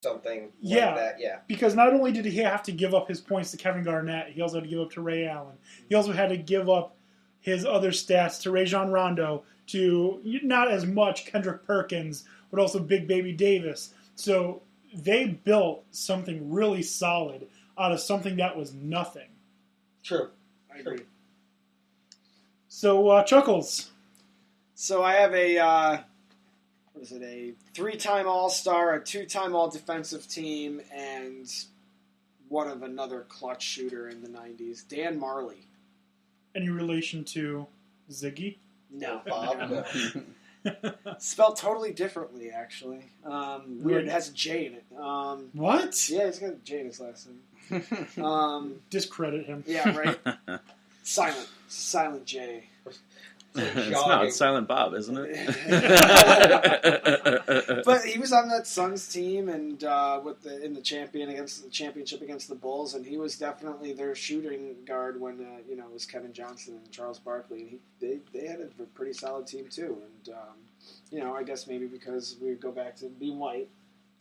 something like that. Yeah. Because not only did he have to give up his points to Kevin Garnett, he also had to give up to Ray Allen. He also had to give up his other stats to Rajon Rondo, to not as much Kendrick Perkins, but also Big Baby Davis. So they built something really solid out of something that was nothing. True. I agree. So, Chuckles. So I have a 3-time All-Star, a 2-time All-Defensive Team, and one of another clutch shooter in the 90s, Dan Marley. Any relation to Ziggy? No. Bob, no. Spelled totally differently, actually. Weird. It has a J in it. What? Yeah, he's got a J in his last name. Discredit him. Yeah, right? Silent. Silent J. It's Silent Bob, isn't it? But he was on that Suns team and in the championship against the Bulls, and he was definitely their shooting guard when it was Kevin Johnson and Charles Barkley. And they had a pretty solid team too. And I guess maybe because we go back to being white,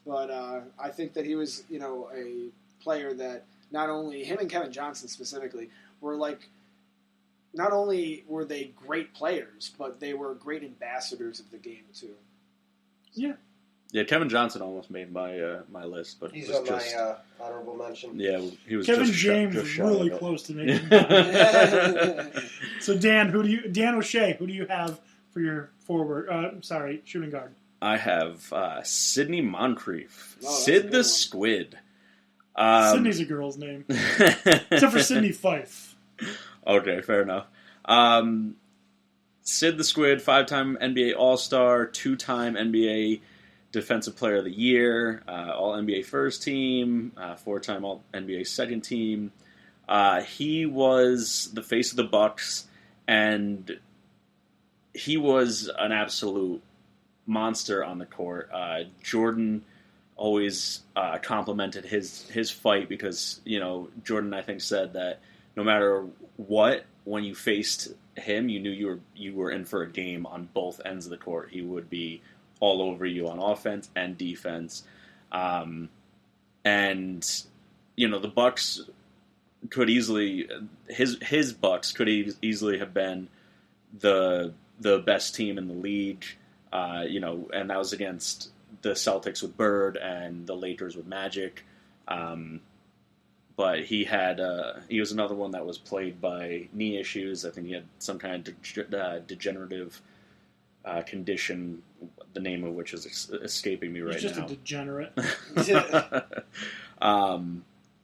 but I think that he was a player that not only him and Kevin Johnson specifically were like. Not only were they great players, but they were great ambassadors of the game too. Yeah. Yeah, Kevin Johnson almost made my list, but he's on my honorable mention. Yeah, he was. Kevin James was really close to making mine. So Dan O'Shea, who do you have for your shooting guard? I have Sidney Moncrief, Sid the Squid. Sydney's a girl's name, except for Sydney Fife. Okay, fair enough. Sid the Squid, 5-time NBA All-Star, 2-time NBA Defensive Player of the Year, All-NBA First Team, 4-time All-NBA Second Team. He was the face of the Bucks, and he was an absolute monster on the court. Jordan always complimented his fight because, Jordan, I think, said that no matter what, when you faced him, you knew you were in for a game on both ends of the court. He would be all over you on offense and defense. And the Bucks could easily his Bucks could easily have been the best team in the league. And that was against the Celtics with Bird and the Lakers with Magic. But he was another one that was plagued by knee issues. I think he had some kind of degenerative condition, the name of which is escaping me right now. He's just a degenerate.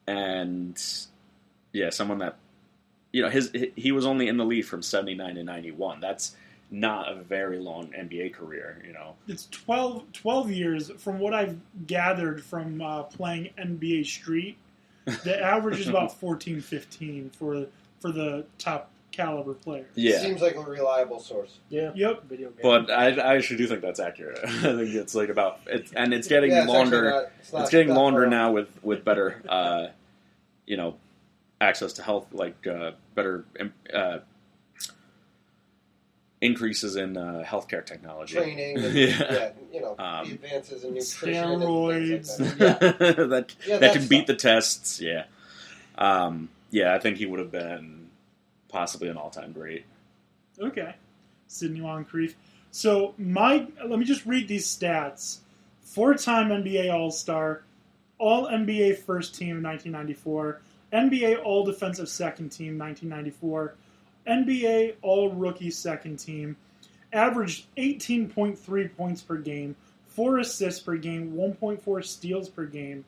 And yeah, someone that he was only in the league from 79 to 91. That's not a very long NBA career, It's 12 years from what I've gathered from playing NBA Street. The average is about 14, 15 for the top caliber players. Yeah. Seems like a reliable source. Yeah. Yep. Video game. But I actually do think that's accurate. I think it's like it's getting longer. It's getting longer now with better, access to health, like better increases in healthcare technology, training, and, the advances in nutrition, steroids, and things like that. that can beat the tests. Yeah, I think he would have been possibly an all-time great. Okay, Sidney Moncrief. So let me just read these stats: 4-time NBA All-Star, All NBA First Team 1994, NBA All Defensive Second Team 1994. NBA All-Rookie Second Team, averaged 18.3 points per game, 4 assists per game, 1.4 steals per game.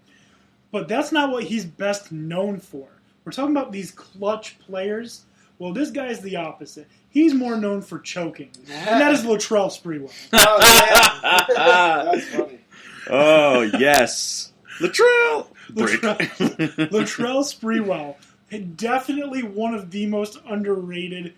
But that's not what he's best known for. We're talking about these clutch players. Well, this guy's the opposite. He's more known for choking, and that is Latrell Sprewell. Oh, yeah. That's funny. Oh, yes. Latrell Sprewell. Definitely one of the most underrated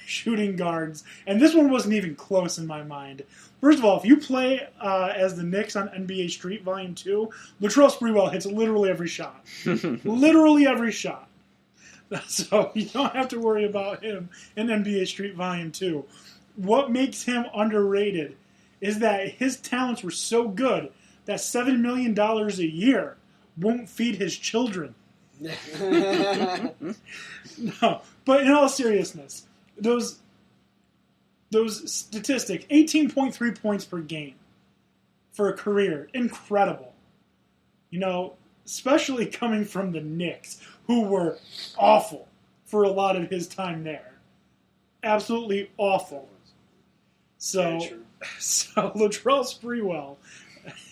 shooting guards. And this one wasn't even close in my mind. First of all, if you play as the Knicks on NBA Street Volume 2, Latrell Sprewell hits literally every shot. Literally every shot. So you don't have to worry about him in NBA Street Volume 2. What makes him underrated is that his talents were so good that $7 million a year won't feed his children. No, but in all seriousness, those statistics, 18.3 points per game for a career, incredible. Especially coming from the Knicks, who were awful for a lot of his time there. Absolutely awful. So Latrell Sprewell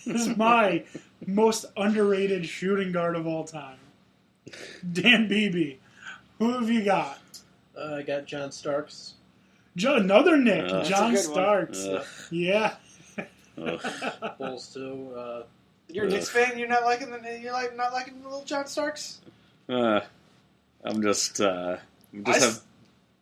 is my most underrated shooting guard of all time. Dan Beebe, who have you got? I got John Starks. Another Nick, John Starks. Yeah. Bulls too. You're a Knicks fan. You're not liking not liking the little John Starks. I'm just have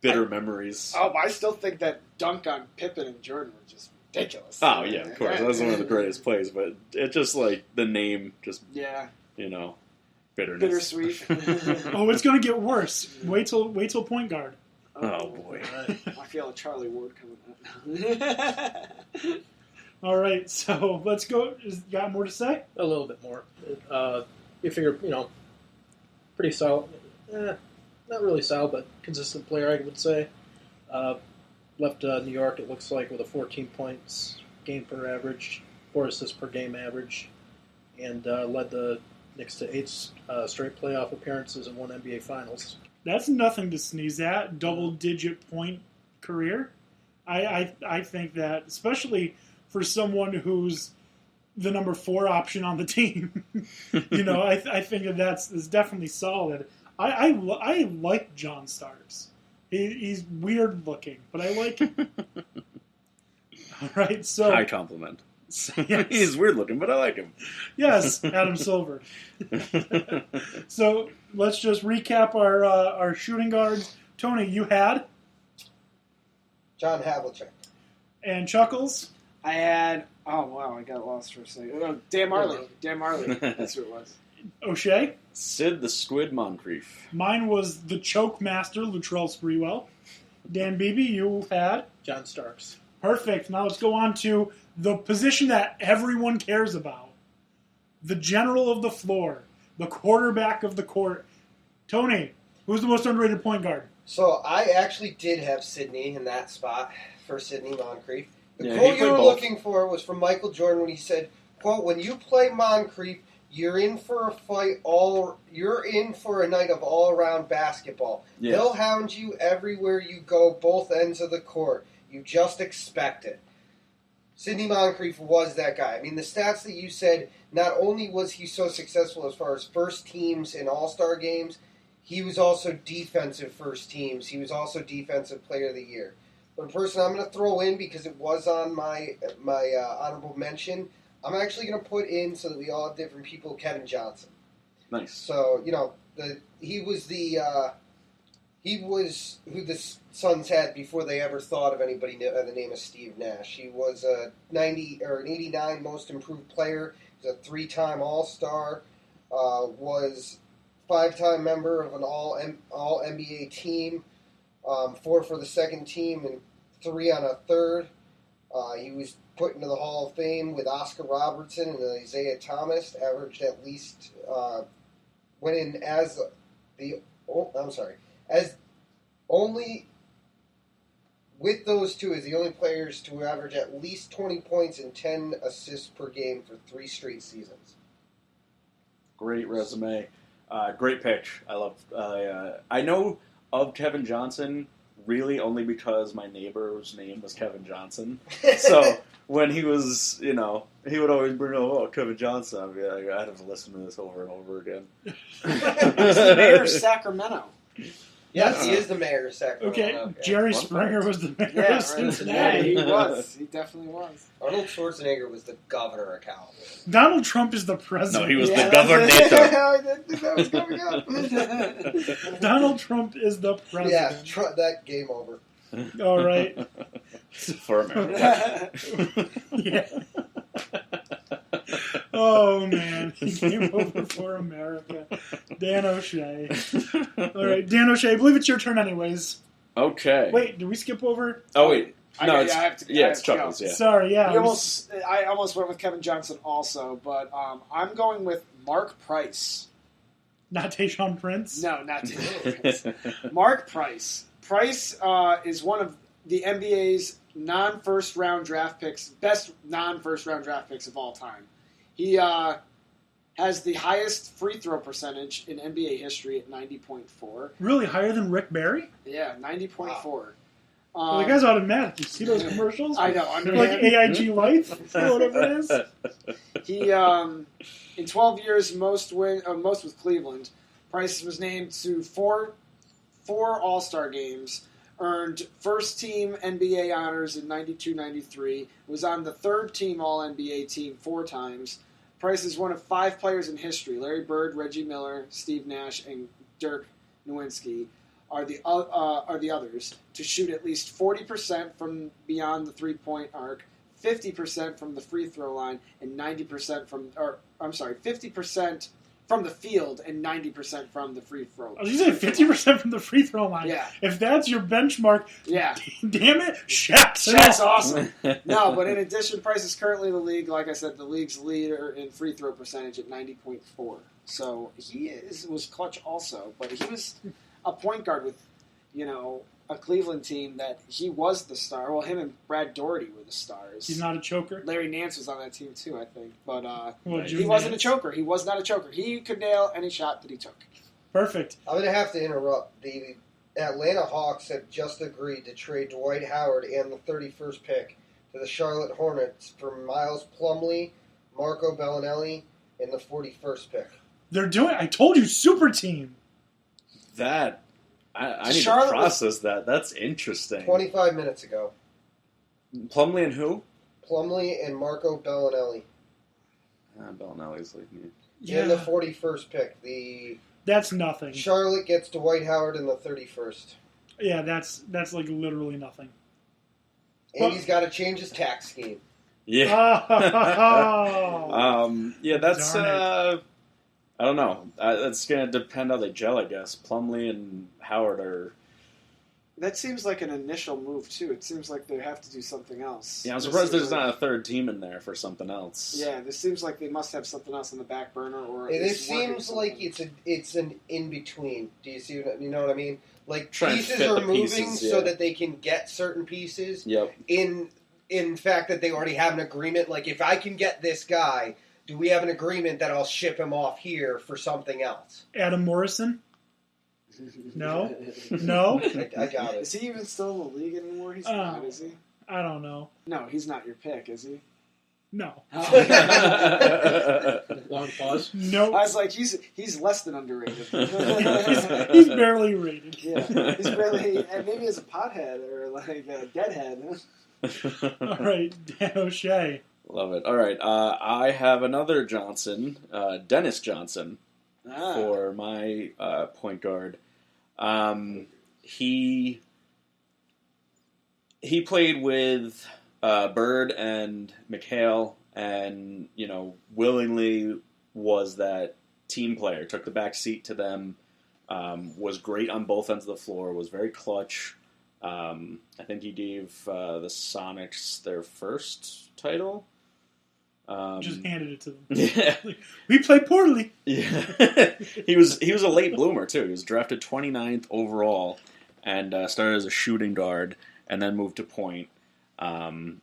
bitter memories. Oh, I still think that dunk on Pippen and Jordan was just ridiculous. Oh yeah, of course, that's one of the greatest plays. But it just like the name, just bitterness. Bittersweet. Oh, it's going to get worse. Wait till point guard. Oh boy. I feel a Charlie Ward coming up. All right, so let's go. You got more to say? A little bit more. You figure, pretty solid. Not really solid, but consistent player, I would say. Left New York, it looks like, with a 14 points game per average, 4 assists per game average, and led the Knicks to 8 straight playoff appearances and 1 NBA Finals. That's nothing to sneeze at. Double-digit point career. I think that, especially for someone who's the number 4 option on the team, I think that's definitely solid. I like John Starks. He's weird looking, but I like him. All right, so high compliment. Yes. He's weird looking, but I like him. Yes, Adam Silver. So let's just recap our shooting guards. Tony, you had John Havlicek. And Chuckles. I had. Oh wow, I got lost for a second. Oh, Dan Marley. That's who it was. O'Shea. Sid the Squid Moncrief. Mine was the choke master, Latrell Sprewell. Dan Beebe, you had John Starks. Perfect. Now let's go on to the position that everyone cares about. The general of the floor. The quarterback of the court. Tony, who's the most underrated point guard? So I actually did have Sidney in that spot for Sidney Moncrief. The Yeah, quote he you were played both. looking for was from Michael Jordan when he said, quote, "When you play Moncrief, you're in for a fight you're in for a night of all-around basketball. Yeah. They'll hound you everywhere you go, both ends of the court. You just expect it." Sidney Moncrief was that guy. I mean, the stats that you said, not only was he so successful as far as first teams in All-Star games, he was also defensive first teams. He was also defensive player of the year. But a person I'm going to throw in because it was on my honorable mention, I'm actually going to put in, so that we all have different people, Kevin Johnson. Nice. So, he was who the Suns had before they ever thought of anybody by the name of Steve Nash. He was a 89 most improved player. He was a 3-time All-Star. Was 5-time member of an all NBA team. 4 for the second team and 3 on a third. He was put into the Hall of Fame with Oscar Robertson and Isaiah Thomas. Averaged at least went in as only with those two as the only players to average at least 20 points and 10 assists per game for 3 straight seasons. Great resume. Great pitch. I love. I know of Kevin Johnson really only because my neighbor's name was Kevin Johnson. So when he was, he would always bring up, Kevin Johnson. I'd be like, I'd have to listen to this over and over again. He's the mayor of Sacramento. Yes, he is the mayor of Sacramento. Okay, Jerry Springer was the mayor of Yeah, Cincinnati. he was. He definitely was. Arnold Schwarzenegger was the governor of California. Donald Trump is the president. No, he was the that's governor. it. I didn't think that was coming up. Donald Trump is the president. Yeah, that game over. All right. For America. Yeah. Oh, man. He came over for America. Dan O'Shea. All right, Dan O'Shea, I believe it's your turn anyways. Okay. Wait, did we skip over? Oh, wait. It's Chuckles. Yeah. Sorry, yeah. I almost went with Kevin Johnson also, but I'm going with Mark Price. Not Tayshaun Prince? No, not Tayshaun Prince. Mark Price. Price is one of the NBA's non-first round draft picks, best non-first round draft picks of all time. He has the highest free throw percentage in NBA history at 90.4. Really? Higher than Rick Barry? Yeah, 90.4. Well, the guy's automatic. You see those commercials? I know. Like AIG Life or whatever it is? He, in 12 years, most with Cleveland, Price was named to four All-Star games, earned first-team NBA honors in 92-93, was on the third-team All-NBA team 4 times. Price is one of 5 players in history, Larry Bird, Reggie Miller, Steve Nash, and Dirk Nowitzki, are the others, to shoot at least 40% from beyond the three-point arc, 50% from the free throw line, and 50% from the field and 90% from the free throw. I was going to say 50% from the free throw line. Yeah. If that's your benchmark, yeah. Damn it, Shaq's awesome. No, but in addition, Price is currently the league, like I said, the league's leader in free throw percentage at 90.4. So he was clutch also, but he was a point guard with, a Cleveland team that he was the star. Well, him and Brad Daugherty were the stars. He's not a choker? Larry Nance was on that team too, I think. But he wasn't a choker. He was not a choker. He could nail any shot that he took. Perfect. I'm going to have to interrupt. The Atlanta Hawks have just agreed to trade Dwight Howard and the 31st pick to the Charlotte Hornets for Miles Plumlee, Marco Bellinelli, and the 41st pick. They're doing. I told you, super team. I need to process that. That's interesting. 25 minutes ago. Plumlee and who? Plumlee and Marco Bellinelli. Bellinelli's like me. Yeah. And the 41st pick. That's nothing. Charlotte gets Dwight Howard in the 31st. Yeah, that's like literally nothing. And he's got to change his tax scheme. Yeah. Oh. Yeah, that's... I don't know. That's going to depend how they gel, I guess. Plumlee and Howard are... That seems like an initial move, too. It seems like they have to do something else. Yeah, I'm surprised there's not a third team in there for something else. Yeah, this seems like they must have something else on the back burner. Or this seems like it's an in-between. Do you see what you know what I mean? Like, Trying pieces are moving so that they can get certain pieces. Yep. In fact, that they already have an agreement. Like, if I can get this guy... Do we have an agreement that I'll ship him off here for something else? Adam Morrison? No? No? I got it. Is he even still in the league anymore? He's not, is he? I don't know. No, he's not your pick, is he? No. Long pause. No. I was like, he's less than underrated. he's barely rated. Yeah, he's barely, and maybe as a pothead or like a deadhead. All right, Dan O'Shea. Love it. All right, I have another Johnson, Dennis Johnson, for my point guard. He played with Bird and McHale, and willingly was that team player. Took the back seat to them. Was great on both ends of the floor. Was very clutch. I think he gave the Sonics their first title. Just handed it to them. Yeah. We play poorly. Yeah. he was a late bloomer, too. He was drafted 29th overall and started as a shooting guard and then moved to point,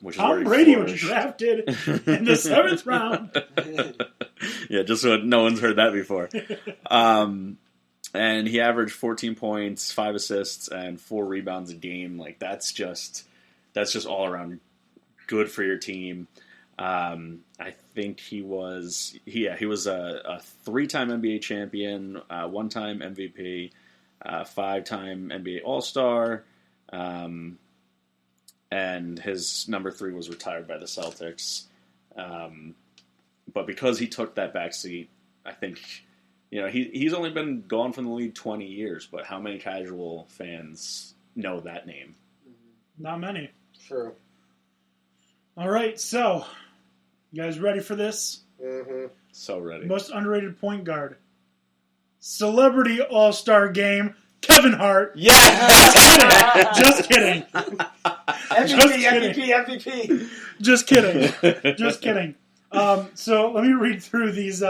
which is Tom Brady was drafted in the 7th round. Yeah, just so no one's heard that before. And he averaged 14 points, 5 assists, and 4 rebounds a game. Like, that's just all around good for your team. I think he was a 3-time NBA champion, 1-time MVP, 5-time NBA All-Star, and his number 3 was retired by the Celtics. But because he took that backseat, I think, he's only been gone from the league 20 years, but how many casual fans know that name? Not many. True. All right, so... You guys ready for this? Mm-hmm. So ready. Most underrated point guard. Celebrity All-Star Game, Kevin Hart. Yeah! Just kidding. MVP. Just kidding. Just kidding. So let me read through these